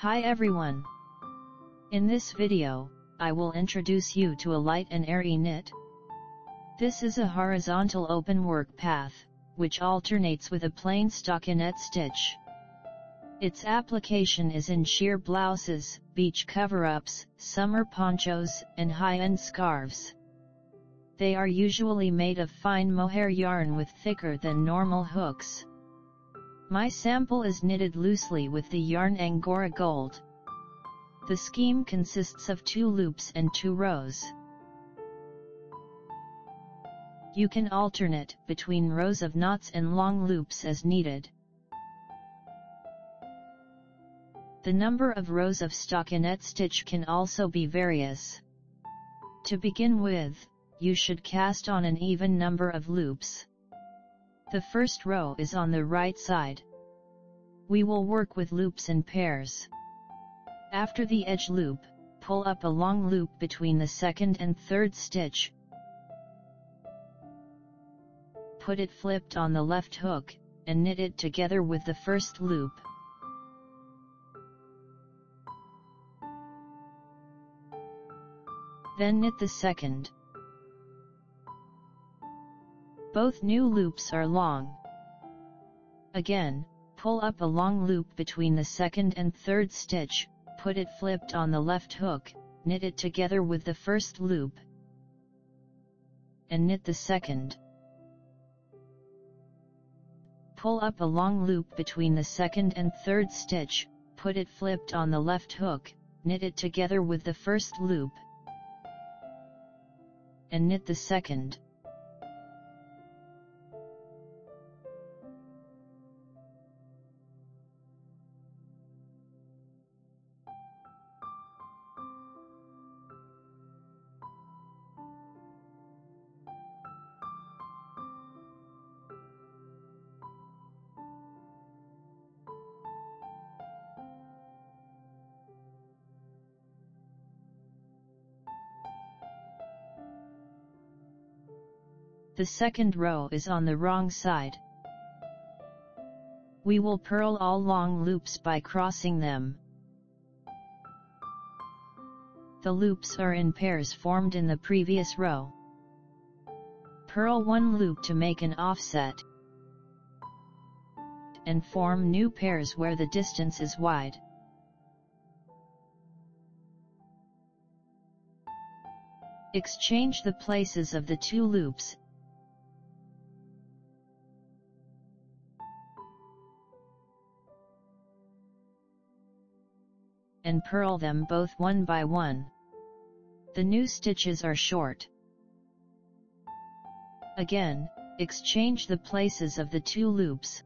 Hi everyone! In this video, I will introduce you to a light and airy knit. This is a horizontal open work path, which alternates with a plain stockinette stitch. Its application is in sheer blouses, beach cover-ups, summer ponchos, and high-end scarves. They are usually made of fine mohair yarn with thicker than normal hooks. My sample is knitted loosely with the yarn Angora Gold. The scheme consists of 2 loops and 2 rows. You can alternate between rows of knots and long loops as needed. The number of rows of stockinette stitch can also be various. To begin with, you should cast on an even number of loops. The first row is on the right side. We will work with loops in pairs. After the edge loop, pull up a long loop between the second and third stitch. Put it flipped on the left hook, and knit it together with the first loop. Then knit the second. Both new loops are long. Again, pull up a long loop between the second and third stitch, put it flipped on the left hook, knit it together with the first loop, and knit the second. Pull up a long loop between the second and third stitch, put it flipped on the left hook, knit it together with the first loop, and knit the second. The second row is on the wrong side. We will purl all long loops by crossing them. The loops are in pairs formed in the previous row. Purl one loop to make an offset, and form new pairs where the distance is wide. Exchange the places of the 2 loops, and purl them both one by one. The new stitches are short. Again, exchange the places of the 2 loops.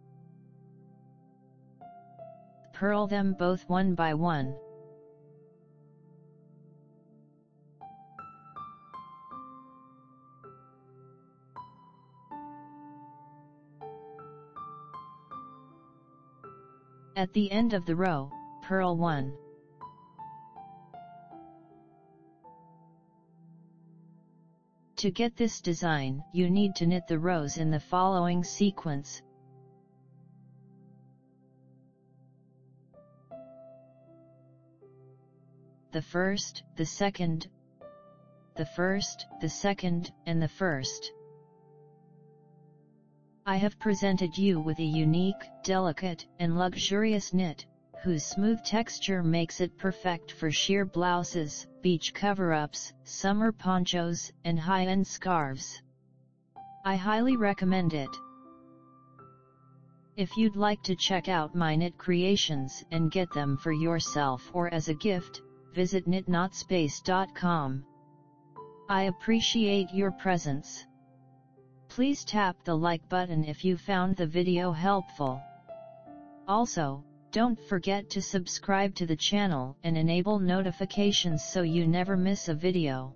Purl them both one by one. At the end of the row, purl 1. To get this design, you need to knit the rows in the following sequence. The first, the second, the first, the second, and the first. I have presented you with a unique, delicate, and luxurious knit, whose smooth texture makes it perfect for sheer blouses, beach cover-ups, summer ponchos, and high-end scarves. I highly recommend it. If you'd like to check out my knit creations and get them for yourself or as a gift, visit knitnotspace.com. I appreciate your presence. Please tap the like button if you found the video helpful. Also, don't forget to subscribe to the channel and enable notifications so you never miss a video.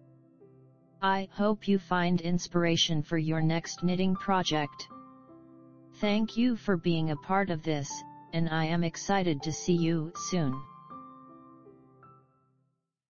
I hope you find inspiration for your next knitting project. Thank you for being a part of this, and I am excited to see you soon.